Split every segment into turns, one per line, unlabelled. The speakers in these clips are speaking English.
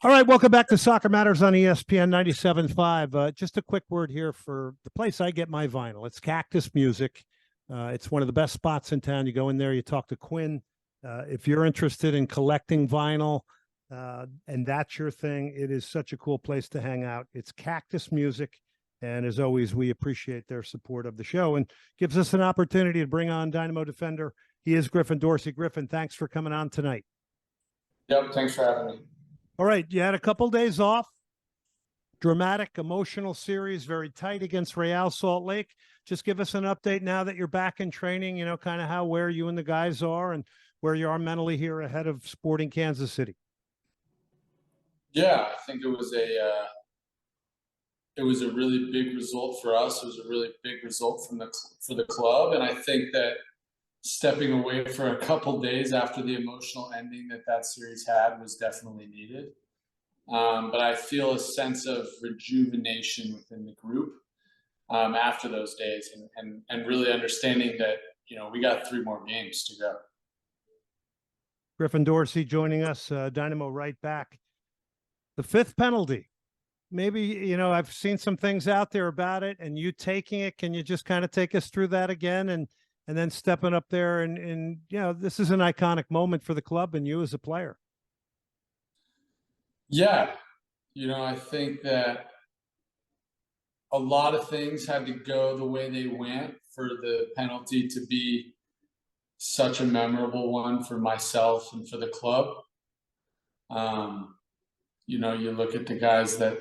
All right, welcome back to Soccer Matters on ESPN 97.5. Just a quick word here for the place I get my vinyl. It's Cactus Music. It's one of the best spots in town. You go in there, you talk to Quinn. If you're interested in collecting vinyl and that's your thing, it is such a cool place to hang out. It's Cactus Music. And as always, we appreciate their support of the show and gives us an opportunity to bring on Dynamo defender. He is Griffin Dorsey. Griffin, thanks for coming on tonight.
Yep, thanks for having me.
All right, you had a couple days off. Dramatic, emotional series, very tight against Real Salt Lake. Just give us an update now that you're back in training, you know, kind of where you and the guys are and where you are mentally here ahead of Sporting Kansas City.
Yeah, I think it was a really big result for us. It was a really big result for the club, and I think that stepping away for a couple days after the emotional ending that series had was definitely needed. But I feel a sense of rejuvenation within the group after those days, and really understanding that, you know, we got 3 more games to go.
Griffin Dorsey joining us, Dynamo right back. The 5th penalty. Maybe, you know, I've seen some things out there about it and you taking it. Can you just kind of take us through that again and then stepping up there and, you know, this is an iconic moment for the club and you as a player.
Yeah. You know, I think that a lot of things had to go the way they went for the penalty to be such a memorable one for myself and for the club. You know, you look at the guys that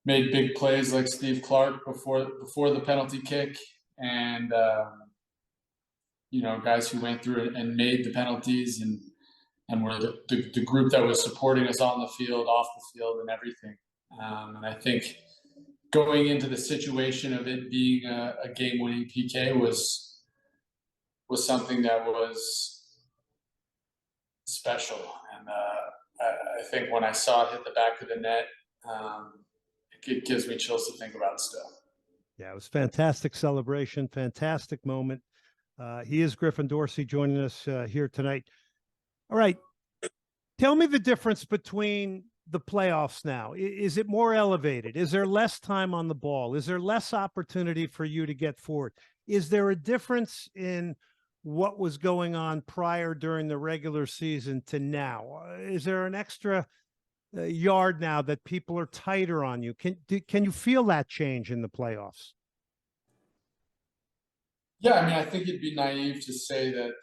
made big plays like Steve Clark before the penalty kick, and you know, guys who went through it and made the penalties and were the group that was supporting us on the field, off the field, and everything. And I think going into the situation of it being a game-winning PK was something that was special. And I think when I saw it hit the back of the net, it gives me chills to think about still.
Yeah, it was fantastic celebration, fantastic moment. He is Griffin Dorsey joining us here tonight. All right, tell me the difference between the playoffs now. Is it more elevated? Is there less time on the ball? Is there less opportunity for you to get forward? Is there a difference in what was going on prior during the regular season to now? Is there an extra yard now that people are tighter on you? Can you feel that change in the playoffs?
Yeah, I mean, I think it'd be naive to say that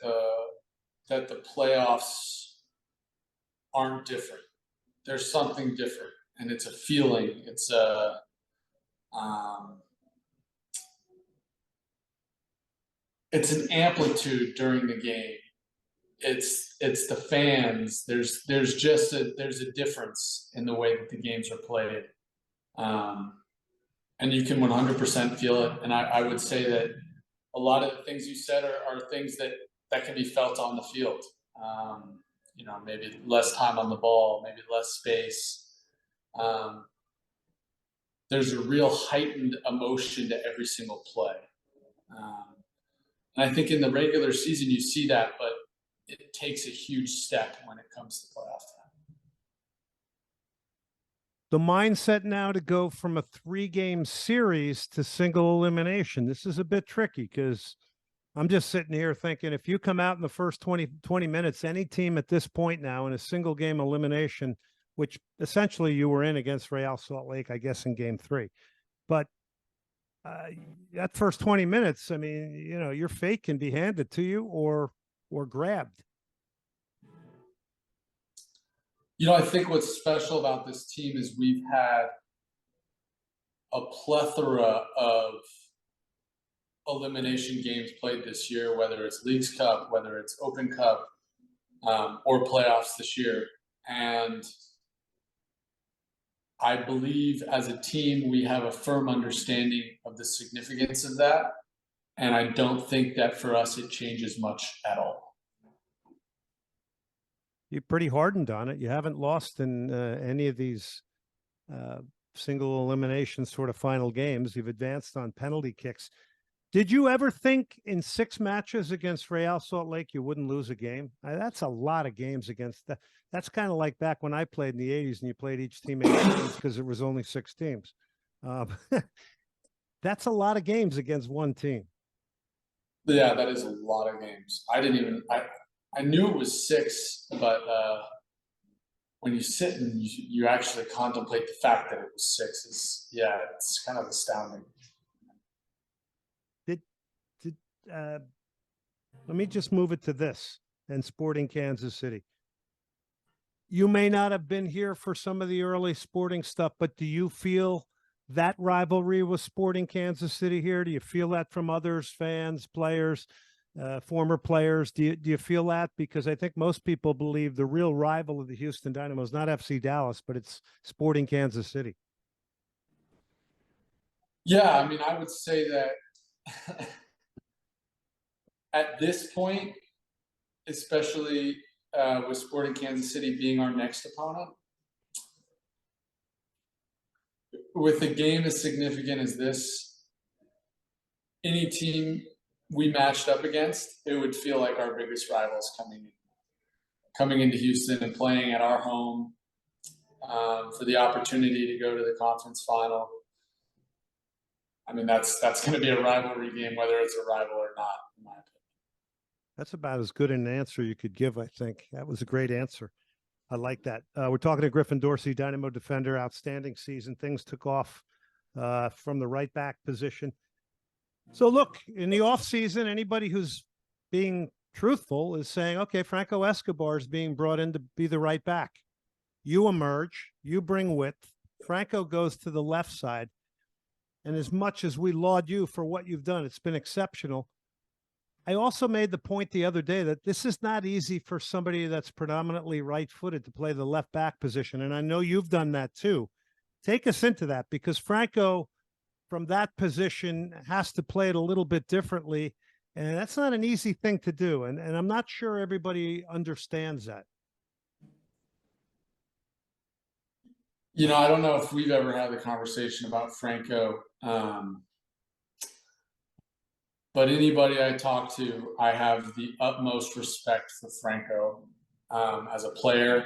the playoffs aren't different. There's something different, and it's a feeling. It's it's an amplitude during the game. It's the fans. There's a difference in the way that the games are played, and you can 100% feel it. And I would say that a lot of the things you said are things that can be felt on the field. You know, maybe less time on the ball, maybe less space. There's a real heightened emotion to every single play. And I think in the regular season you see that, but it takes a huge step when it comes to playoff time.
The mindset now to go from a 3-game series to single elimination. This is a bit tricky because I'm just sitting here thinking if you come out in the first 20 minutes, any team at this point now in a single game elimination, which essentially you were in against Real Salt Lake, I guess, in game 3. But that first 20 minutes, I mean, you know, your fate can be handed to you or grabbed.
You know, I think what's special about this team is we've had a plethora of elimination games played this year, whether it's Leagues Cup, whether it's Open Cup, or playoffs this year. And I believe as a team, we have a firm understanding of the significance of that. And I don't think that for us, it changes much at all.
You're pretty hardened on it. You haven't lost in any of these single elimination sort of final games. You've advanced on penalty kicks. Did you ever think in 6 matches against Real Salt Lake you wouldn't lose a game? That's a lot of games against that. That's kind of like back when I played in the 80s and you played each team 8 games because there was only 6 teams. Um, that's a lot of games against one team.
Yeah, that is a lot of games. I knew it was 6, but when you sit and you actually contemplate the fact that it was 6, it's kind of astounding.
Did let me just move it to this and Sporting Kansas City. You may not have been here for some of the early Sporting stuff, but do you feel that rivalry with Sporting Kansas City here? Do you feel that from others, fans, players, former players? Do you feel that? Because I think most people believe the real rival of the Houston Dynamo is not FC Dallas, but it's Sporting Kansas City.
Yeah, I mean, I would say that at this point, especially with Sporting Kansas City being our next opponent, with a game as significant as this, any team we matched up against, it would feel like our biggest rivals coming into Houston and playing at our home for the opportunity to go to the conference final. I mean, that's going to be a rivalry game, whether it's a rival or not, in my opinion.
That's about as good an answer you could give, I think. That was a great answer. I like that. We're talking to Griffin Dorsey, Dynamo defender, outstanding season. Things took off from the right back position. So look, in the offseason, anybody who's being truthful is saying, okay, Franco Escobar is being brought in to be the right back. You emerge, you bring width. Franco goes to the left side. And as much as we laud you for what you've done, it's been exceptional. I also made the point the other day that this is not easy for somebody that's predominantly right-footed to play the left back position. And I know you've done that too. Take us into that, because Franco from that position has to play it a little bit differently. And that's not an easy thing to do. And I'm not sure everybody understands that.
You know, I don't know if we've ever had the conversation about Franco. But anybody I talk to, I have the utmost respect for Franco as a player.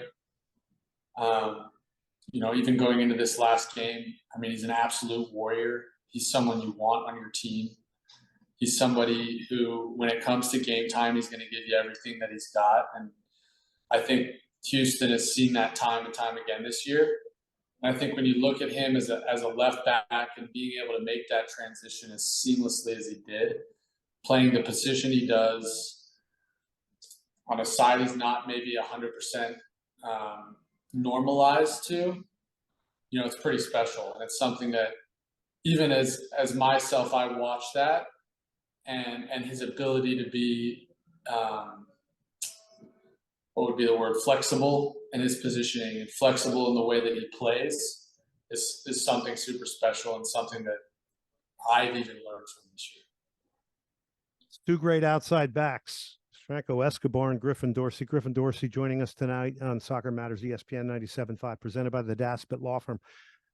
You know, even going into this last game, I mean, he's an absolute warrior. He's someone you want on your team. He's somebody who, when it comes to game time, he's going to give you everything that he's got. And I think Houston has seen that time and time again this year. And I think when you look at him as a left back and being able to make that transition as seamlessly as he did, playing the position he does on a side he's not maybe 100% normalized to, you know, it's pretty special. And it's something that even as myself, I watch that and his ability to be, what would be the word, flexible in his positioning and flexible in the way that he plays is something super special and something that I've even learned from this year.
Two great outside backs, Franco Escobar and Griffin Dorsey. Griffin Dorsey joining us tonight on Soccer Matters, ESPN 97.5, presented by the Daspit Law Firm.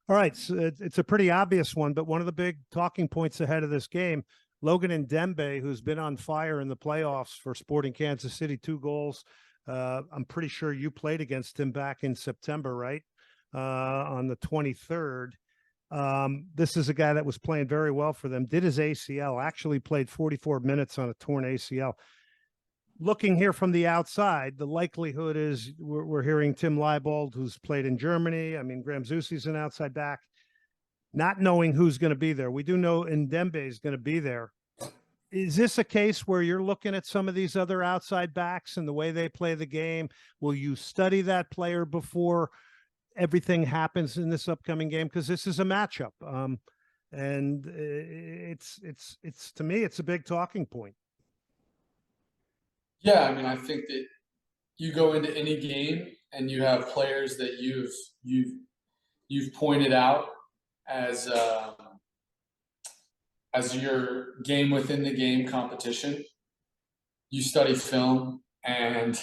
All right, so it's a pretty obvious one, but one of the big talking points ahead of this game, Logan Ndembe, who's been on fire in the playoffs for Sporting Kansas City, 2 goals. I'm pretty sure you played against him back in September, right? On the 23rd. This is a guy that was playing very well for them, did his ACL, actually played 44 minutes on a torn ACL. Looking here from the outside, the likelihood is we're hearing Tim Leibold, who's played in Germany. I mean, Graham Zusi's an outside back, not knowing who's going to be there. We do know Ndembe is going to be there. Is this a case where you're looking at some of these other outside backs and the way they play the game? Will you study that player before everything happens in this upcoming game? Because this is a matchup. And it's to me, it's a big talking point.
Yeah, I mean, I think that you go into any game and you have players that you've pointed out as your game within the game competition. You study film, and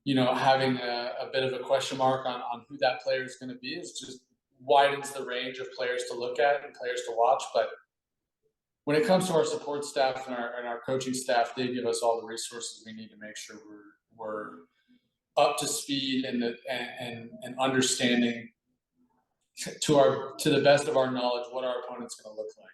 you know, having a bit of a question mark on who that player is going to be is just widens the range of players to look at and players to watch. But when it comes to our support staff and our coaching staff, they give us all the resources we need to make sure we're up to speed and understanding to the best of our knowledge what our opponent's going to look like.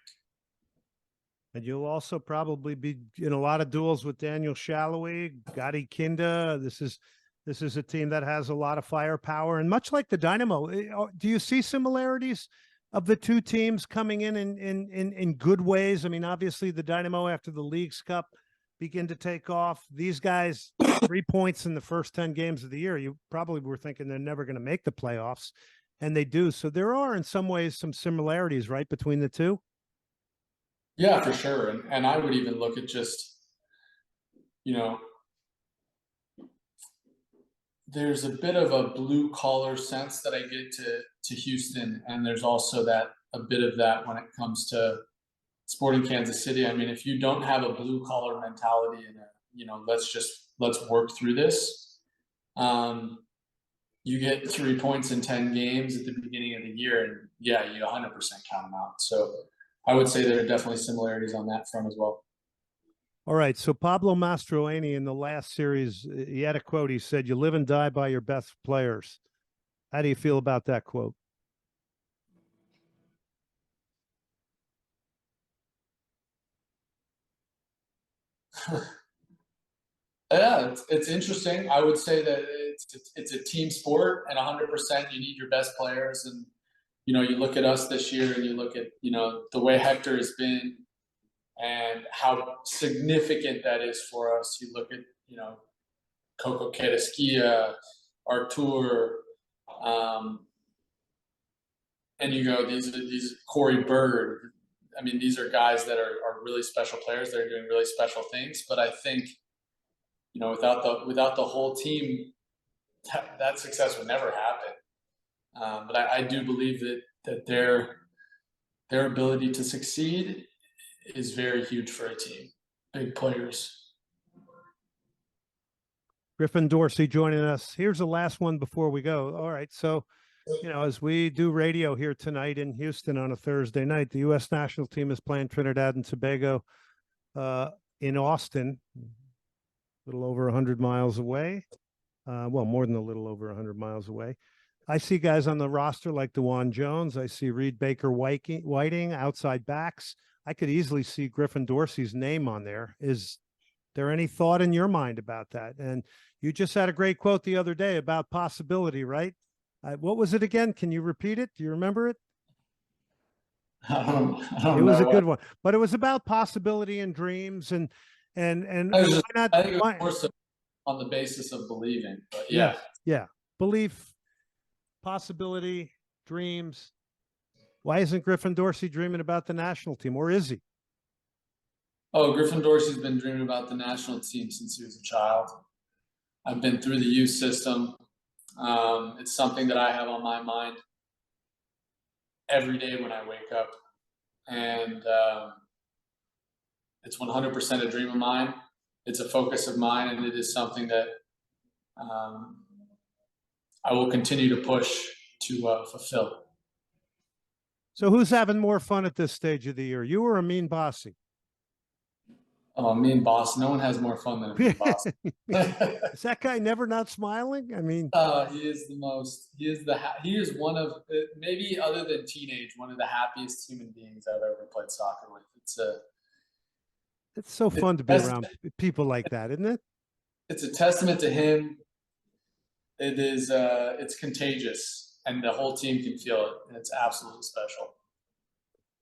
And you'll also probably be in a lot of duels with Daniel Shallowy, Gadi Kinda. This is a team that has a lot of firepower, and much like the Dynamo, do you see similarities of the two teams coming in good ways? I mean, obviously the Dynamo after the Leagues Cup begin to take off. These guys, 3 points in the first 10 games of the year. You probably were thinking they're never going to make the playoffs, and they do. So there are in some ways some similarities, right, between the two?
Yeah, for sure. And I would even look at just, you know, there's a bit of a blue collar sense that I get to Houston, and there's also a bit of that when it comes to Sporting Kansas City. I mean, if you don't have a blue collar mentality and let's work through this, you get 3 points in 10 games at the beginning of the year, and yeah, you 100% count them out. So I would say there are definitely similarities on that front as well.
All right. So Pablo Mastroeni in the last series, he had a quote. He said, "You live and die by your best players." How do you feel about that quote?
Yeah, it's interesting. I would say that it's a team sport, and 100% you need your best players. And you look at us this year, and you look at the way Hector has been, and how significant that is for us. You look at Coco Carrasquilla, Artur, and you go these Corey Bird. I mean, these are guys that are really special players. They're doing really special things. But I think without the whole team, that success would never happen. But I do believe that their ability to succeed is very huge for a team. Big players.
Griffin Dorsey joining us. Here's the last one before we go. All right. So, as we do radio here tonight in Houston on a Thursday night, the U.S. national team is playing Trinidad and Tobago in Austin, a little over 100 miles away. Well, more than a little over 100 miles away. I see guys on the roster like DeJuan Jones. I see Reed Baker Whiting, outside backs. I could easily see Griffin Dorsey's name on there. Is there any thought in your mind about that? And you just had a great quote the other day about possibility, right? What was it again? Can you repeat it? Do you remember it?
I don't
it was
know
a good one, but it was about possibility and dreams and
I think it was
why,
more so on the basis of believing. But
yeah, belief, possibility, dreams. Why isn't Griffin Dorsey dreaming about the national team, or is he?
Oh, Griffin Dorsey's been dreaming about the national team since he was a child. I've been through the youth system. It's something that I have on my mind every day when I wake up. And it's 100% a dream of mine. It's a focus of mine, and it is something that I will continue to push to fulfill.
So who's having more fun at this stage of the year, you or Amin Bossy?
Oh, Amin Bossy. No one has more fun than Amin Bossy.
Is that guy never not smiling? I mean,
he is the most. He is one of, maybe other than teenage, one of the happiest human beings I've ever played soccer with.
It's so fun to be around people like that, isn't it?
It's a testament to him. It is. It's contagious, and the whole team can feel it, and it's absolutely special.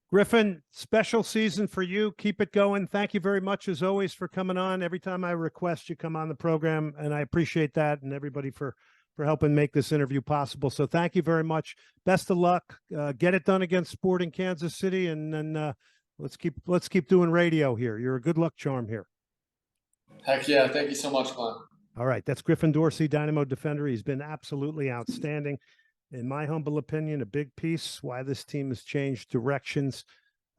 Griffin, special season for you. Keep it going. Thank you very much, as always, for coming on. Every time I request, you come on the program, and I appreciate that, and everybody for helping make this interview possible. So thank you very much. Best of luck. Get it done against Sporting Kansas City, and then let's keep doing radio here. You're a good luck charm here.
Heck yeah. Thank you so much, Glenn.
All right. That's Griffin Dorsey, Dynamo defender. He's been absolutely outstanding. In my humble opinion, a big piece why this team has changed directions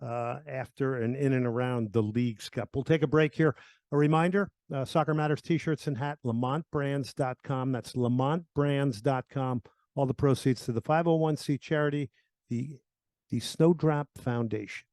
after and in and around the Leagues Cup. We'll take a break here. A reminder, Soccer Matters t-shirts and hat, LamontBrands.com. That's LamontBrands.com. All the proceeds to the 501c charity, the Snowdrop Foundation.